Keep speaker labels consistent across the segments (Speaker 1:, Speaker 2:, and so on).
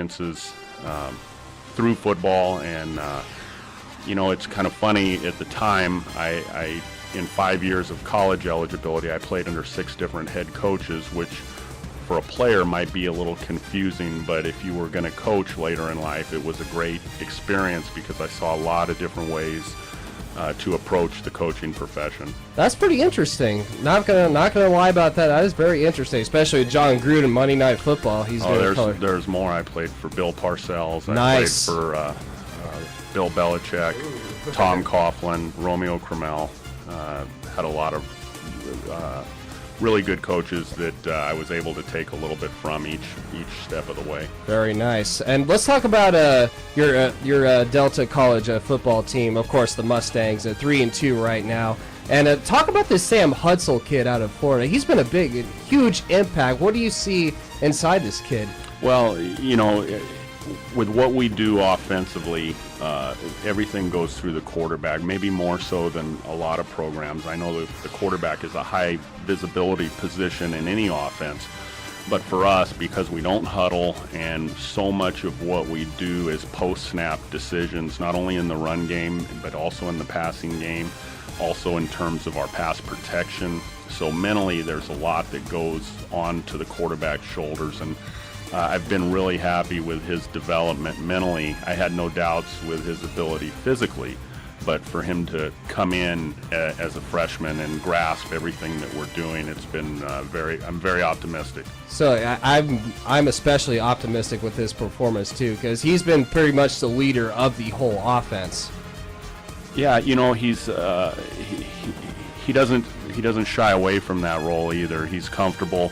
Speaker 1: experiences through football, and it's kind of funny. At the time, I in 5 years of college eligibility, I played under 6 different head coaches, which for a player might be a little confusing, but if you were going to coach later in life, it was a great experience because I saw a lot of different ways to approach the coaching profession.
Speaker 2: That's pretty interesting. Not gonna lie about that. That is very interesting, especially with John Gruden Monday Night Football.
Speaker 1: There's more. I played for Bill Parcells.
Speaker 2: Nice.
Speaker 1: I played for Bill Belichick, Tom Coughlin, Romeo Cromwell. Had a lot of really good coaches that I was able to take a little bit from each step of the way.
Speaker 2: Very nice. And let's talk about your Delta College football team. Of course, the Mustangs at 3-2 right now. And talk about this Sam Hutzel kid out of Florida. He's been a huge impact. What do you see inside this kid?
Speaker 1: Well, with what we do offensively, everything goes through the quarterback, maybe more so than a lot of programs. I know that the quarterback is a high visibility position in any offense, but for us, because we don't huddle and so much of what we do is post-snap decisions, not only in the run game, but also in the passing game, also in terms of our pass protection. So mentally, there's a lot that goes on to the quarterback's shoulders, and I've been really happy with his development mentally. I had no doubts with his ability physically, but for him to come in as a freshman and grasp everything that we're doing, it's been I'm very optimistic.
Speaker 2: So I'm especially optimistic with his performance too, because he's been pretty much the leader of the whole offense.
Speaker 1: Yeah, he's he doesn't shy away from that role either. He's comfortable.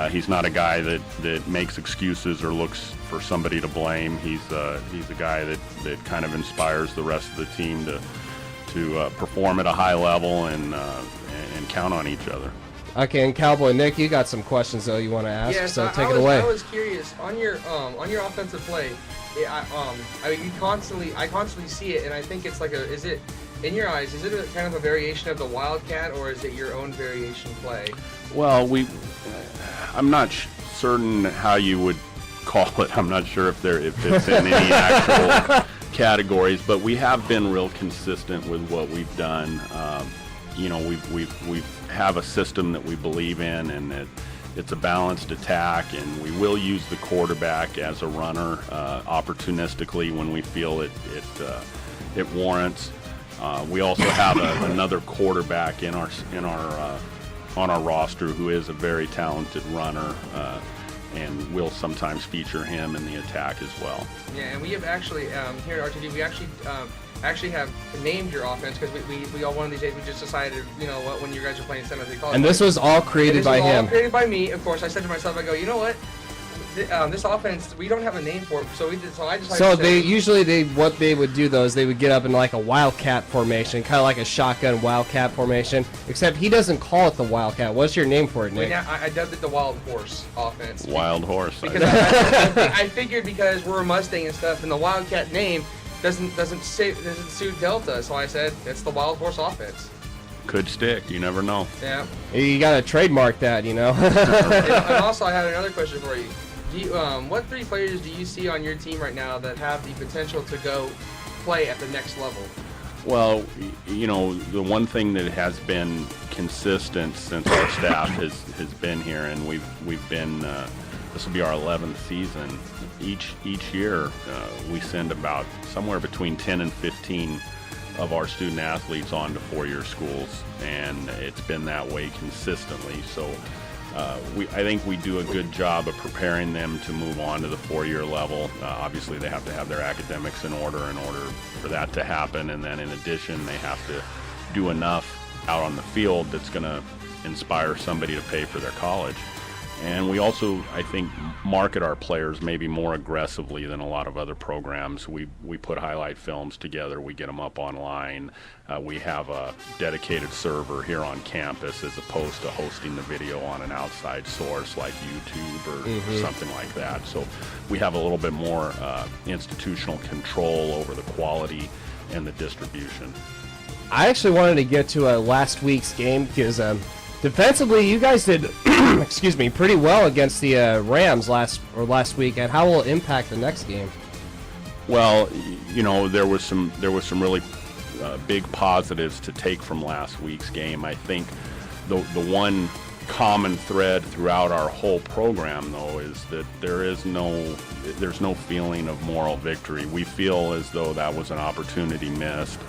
Speaker 1: He's not a guy that makes excuses or looks for somebody to blame. He's a guy that kind of inspires the rest of the team to perform at a high level and count on each other.
Speaker 2: Okay, and Cowboy Nick, you got some questions though you want to ask, so take it away.
Speaker 3: I was curious on your offensive play. I constantly see it, and I think it's like is it in your eyes? Is it kind of a variation of the Wildcat, or is it your own variation play?
Speaker 1: Well, I'm not certain how you would call it. I'm not sure if it's in any actual categories, but we have been real consistent with what we've done. We have a system that we believe in, and it's a balanced attack, and we will use the quarterback as a runner opportunistically when we feel it warrants. We also have another quarterback on our roster who is a very talented runner, and we'll sometimes feature him in the attack as well.
Speaker 3: Yeah, and we have actually here at RTV, we actually have named your offense, because we all one of these days we just decided, when you guys are playing San Jose College.
Speaker 2: And this was all created by him.
Speaker 3: All created by me, of course. I said to myself, I go, you know what? This offense, we don't have a name for it, so I decided.
Speaker 2: So what they would do though is they would get up in like a wildcat formation, kind of like a shotgun wildcat formation. Except he doesn't call it the wildcat. What's your name for it, Nick?
Speaker 3: I dubbed it the Wild Horse offense.
Speaker 1: Wild Horse.
Speaker 3: Because I figured because we're a Mustang and stuff, and the Wildcat name doesn't suit Delta, so I said it's the Wild Horse offense.
Speaker 1: Could stick. You never know.
Speaker 3: Yeah.
Speaker 2: You gotta trademark that,
Speaker 3: And also, I had another question for you. What 3 players do you see on your team right now that have the potential to go play at the next level?
Speaker 1: Well, the one thing that has been consistent since our staff has been here, and we've been this will be our 11th season. Each year we send about somewhere between 10 and 15 of our student athletes on to 4-year schools, and it's been that way consistently. So I think we do a good job of preparing them to move on to the 4-year level. Obviously, they have to have their academics in order for that to happen, and then in addition, they have to do enough out on the field that's going to inspire somebody to pay for their college. And we also, I think, market our players maybe more aggressively than a lot of other programs. We put highlight films together. We get them up online. We have a dedicated server here on campus as opposed to hosting the video on an outside source like YouTube or something like that. So we have a little bit more institutional control over the quality and the distribution.
Speaker 2: I actually wanted to get to last week's game because Defensively, you guys did, excuse me, pretty well against the Rams last week. And how will it impact the next game?
Speaker 1: Well, there was some really big positives to take from last week's game. I think the one common thread throughout our whole program, though, is that there's no feeling of moral victory. We feel as though that was an opportunity missed,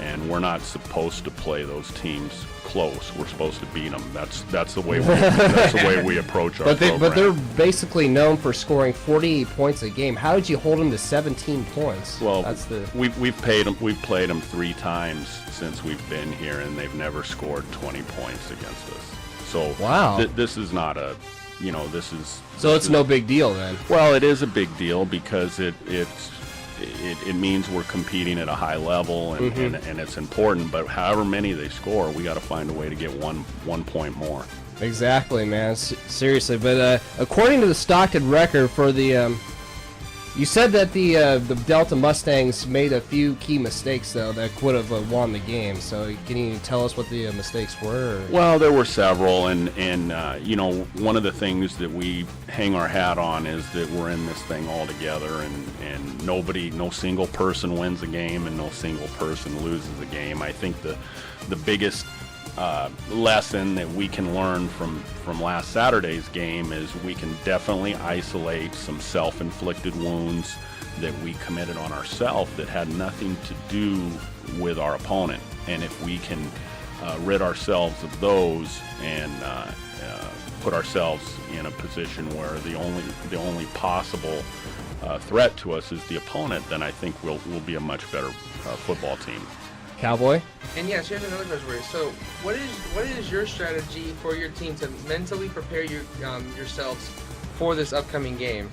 Speaker 1: and we're not supposed to play those teams close. We're supposed to beat them. That's the way we approach our program.
Speaker 2: But they're basically known for scoring 48 points a game. How did you hold them to 17 points?
Speaker 1: Well, we've played them 3 times since we've been here, and they've never scored 20 points against us. So
Speaker 2: wow,
Speaker 1: this is not a, this is.
Speaker 2: So it's no big deal then.
Speaker 1: Well, it is a big deal because it means we're competing at a high level, and it's important. But however many they score, we got to find a way to get one point more.
Speaker 2: Exactly, man. Seriously, but according to the Stockton record for the, you said that the Delta Mustangs made a few key mistakes though that could have won the game. So can you tell us what the mistakes were?
Speaker 1: Well, there were several, and one of the things that we hang our hat on is that we're in this thing all together, and no single person wins a game, and no single person loses a game. I think the biggest lesson that we can learn from last Saturday's game is we can definitely isolate some self-inflicted wounds that we committed on ourselves that had nothing to do with our opponent. And if we can rid ourselves of those and put ourselves in a position where the only possible threat to us is the opponent, then I think we'll be a much better football team.
Speaker 2: Cowboy?
Speaker 3: And yes, here's another question for you. So, what is your strategy for your team to mentally prepare yourselves for this upcoming game?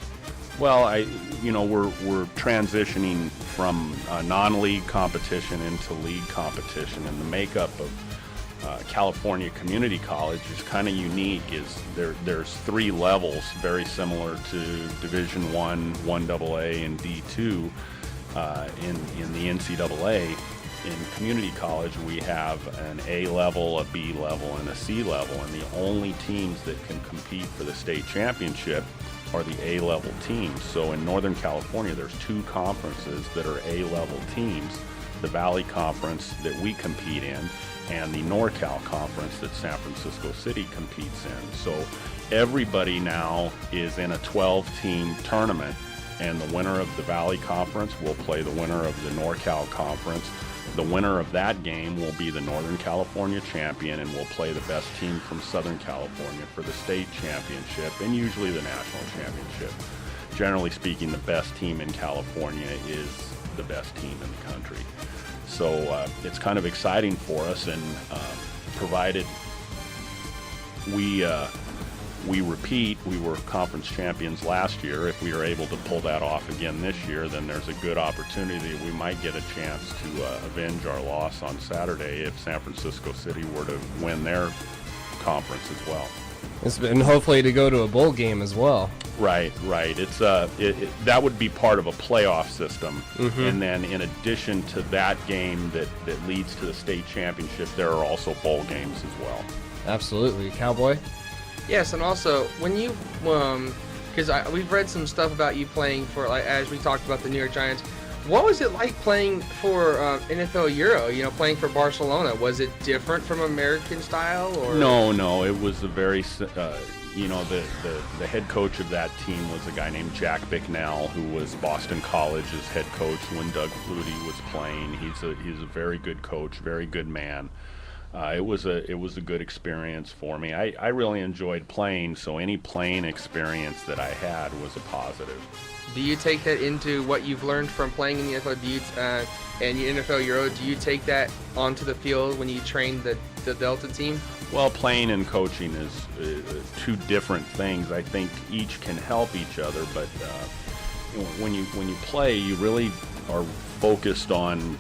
Speaker 1: Well, we're transitioning from non-league competition into league competition, and the makeup of California Community College is kind of unique. There's 3 levels, very similar to Division I, 1AA, and D2 in the NCAA. In community college, we have an A level, a B level, and a C level, and the only teams that can compete for the state championship are the A level teams. So in Northern California, there's 2 conferences that are A level teams: the Valley Conference that we compete in, and the NorCal Conference that San Francisco City competes in. So everybody now is in a 12-team tournament, and the winner of the Valley Conference will play the winner of the NorCal Conference. The winner of that game will be the Northern California champion, and will play the best team from Southern California for the state championship and usually the national championship. Generally speaking, the best team in California is the best team in the country. So it's kind of exciting for us, and provided we repeat, we were conference champions last year. If we are able to pull that off again this year, then there's a good opportunity we might get a chance to avenge our loss on Saturday if San Francisco City were to win their conference as well.
Speaker 2: And hopefully to go to a bowl game as well.
Speaker 1: Right. It's that would be part of a playoff system, and then in addition to that game that leads to the state championship, there are also bowl games as well.
Speaker 2: Absolutely. Cowboy?
Speaker 3: Yes, and also when you, because we've read some stuff about you playing for, like, as we talked about the New York Giants. What was it like playing for NFL Euro? Playing for Barcelona. Was it different from American style? Or
Speaker 1: No. It was a very, the head coach of that team was a guy named Jack Bicknell, who was Boston College's head coach when Doug Flutie was playing. He's a very good coach, very good man. It was a good experience for me. I really enjoyed playing, so any playing experience that I had was a positive.
Speaker 3: Do you take that into what you've learned from playing in the NFL? And your NFL Euro, do you take that onto the field when you train the Delta team?
Speaker 1: Well, playing and coaching is 2 different things. I think each can help each other, but when you play, you really are focused on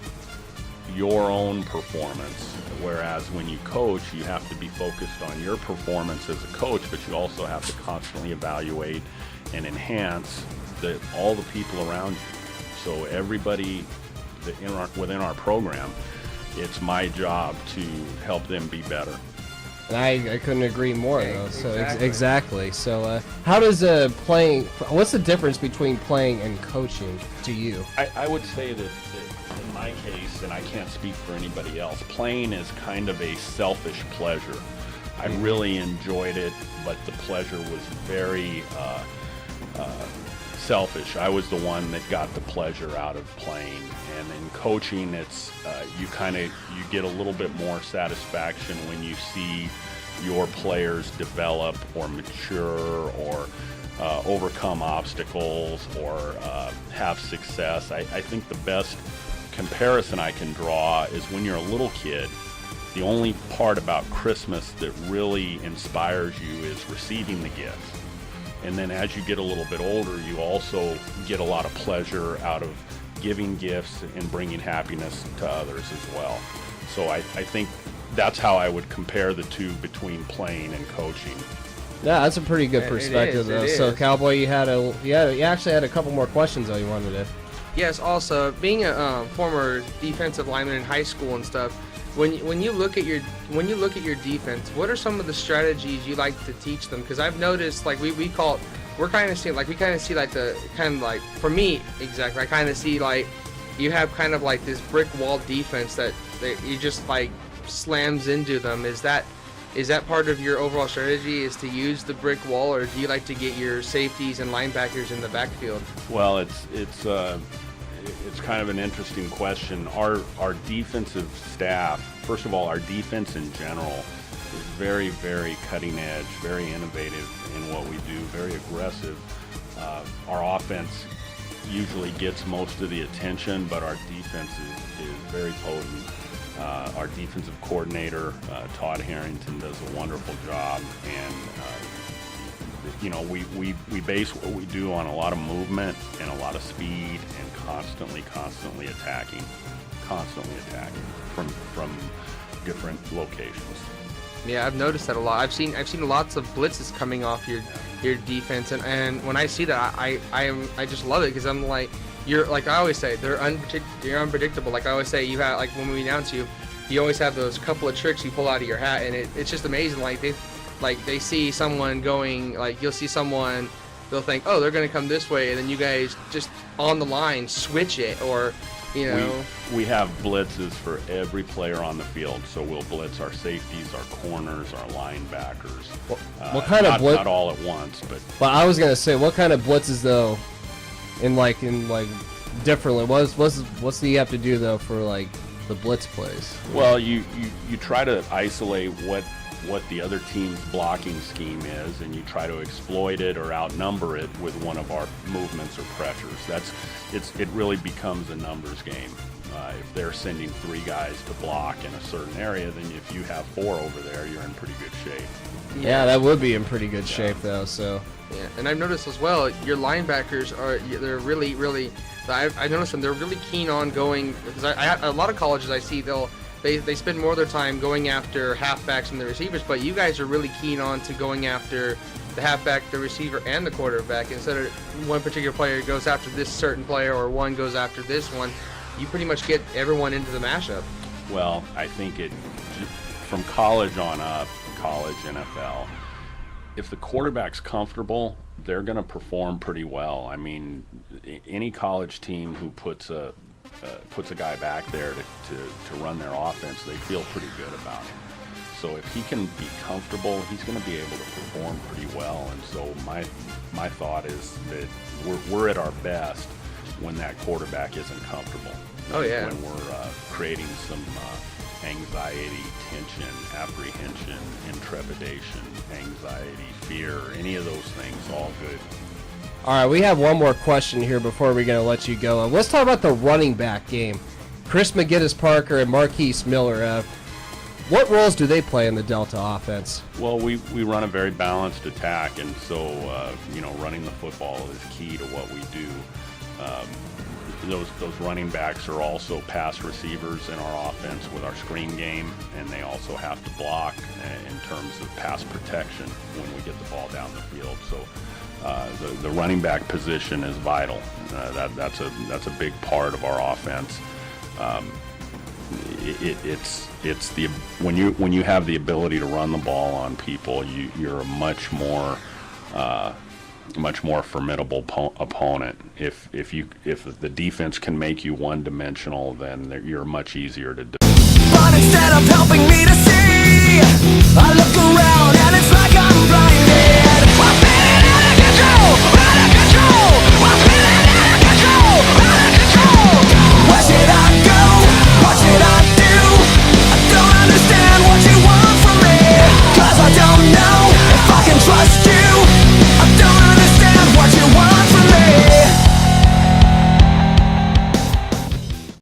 Speaker 1: your own performance, whereas when you coach, you have to be focused on your performance as a coach, but you also have to constantly evaluate and enhance all the people around you. So everybody within our program, it's my job to help them be better.
Speaker 2: And I couldn't agree more, though. So
Speaker 3: Exactly.
Speaker 2: So how does playing? What's the difference between playing and coaching to you?
Speaker 1: I would say that in my case, and I can't speak for anybody else, playing is kind of a selfish pleasure. I really enjoyed it, but the pleasure was very selfish. I was the one that got the pleasure out of playing, and in coaching, it's you get a little bit more satisfaction when you see your players develop or mature or overcome obstacles or have success. I think the best comparison I can draw is when you're a little kid. The only part about Christmas that really inspires you is receiving the gifts. And then as you get a little bit older, you also get a lot of pleasure out of giving gifts and bringing happiness to others as well. So I think that's how I would compare the two between playing and coaching.
Speaker 2: Yeah, that's a pretty good perspective, though. So, Cowboy, you actually had a couple more questions, though, you wanted to.
Speaker 3: Yes. Also, being a former defensive lineman in high school and stuff, when you look at your defense, what are some of the strategies you like to teach them? Because I've noticed, like we kind of see like for me exactly, I kind of see like you have kind of like this brick wall defense that you just like slams into them. Is that part of your overall strategy, is to use the brick wall, or do you like to get your safeties and linebackers in the backfield?
Speaker 1: Well, it's kind of an interesting question. Our defensive staff, first of all, our defense in general is very, very cutting edge, very innovative in what we do, very aggressive. Our offense usually gets most of the attention, but our defense is very potent. Our defensive coordinator, Todd Harrington, does a wonderful job, and we base what we do on a lot of movement and a lot of speed and constantly attacking from different locations.
Speaker 3: Yeah, I've noticed that a lot. I've seen lots of blitzes coming off your defense, and when I see that, I just love it, because I'm like, you're like I always say, you're unpredictable. Like I always say, you have, like when we announce you always have those couple of tricks you pull out of your hat, and it's just amazing. Like they see someone going, like you'll see someone, they'll think, oh, they're going to come this way, and then you guys just on the line switch it, or
Speaker 1: we have blitzes for every player on the field. So we'll blitz our safeties, our corners, our linebackers.
Speaker 2: What kind of blitz?
Speaker 1: Not all at once, but.
Speaker 2: Well, I was gonna say, what kind of blitzes though? In like differently. What's do you have to do though for like the blitz plays?
Speaker 1: Well, you try to isolate what the other team's blocking scheme is, and you try to exploit it or outnumber it with one of our movements or pressures. It really becomes a numbers game. If they're sending 3 guys to block in a certain area, then if you have 4 over there, you're in pretty good shape.
Speaker 2: Yeah, that would be in pretty good shape though. So.
Speaker 3: Yeah, and I've noticed as well, your linebackers they're really, really. I noticed them. They're really keen on going, because a lot of colleges I see they spend more of their time going after halfbacks and the receivers, but you guys are really keen on to going after the halfback, the receiver, and the quarterback. Instead of one particular player goes after this certain player or one goes after this one, you pretty much get everyone into the mashup.
Speaker 1: Well, I think from college on up, college, NFL, if the quarterback's comfortable, they're going to perform pretty well. I mean, any college team who puts a guy back there to run their offense, they feel pretty good about him. So if he can be comfortable, he's going to be able to perform pretty well. And so my thought is that we're at our best when that quarterback isn't comfortable.
Speaker 3: Oh yeah.
Speaker 1: When we're creating some anxiety, tension, apprehension, intrepidation, anxiety, fear, any of those things, all good.
Speaker 2: All right, we have one more question here before we're going to let you go. Let's talk about the running back game. Chris McGinnis-Parker and Marquise Miller. What roles do they play in the Delta offense?
Speaker 1: Well, we run a very balanced attack, and so running the football is key to what we do. Those running backs are also pass receivers in our offense with our screen game, and they also have to block in terms of pass protection when we get the ball down the field. So the running back position is vital. That's a big part of our offense. it's the when you have the ability to run the ball on people, you're a much more formidable opponent. If the defense can make you one-dimensional, then you're much easier to do.
Speaker 4: But instead of helping me to see, I look around and it's like I'm blind.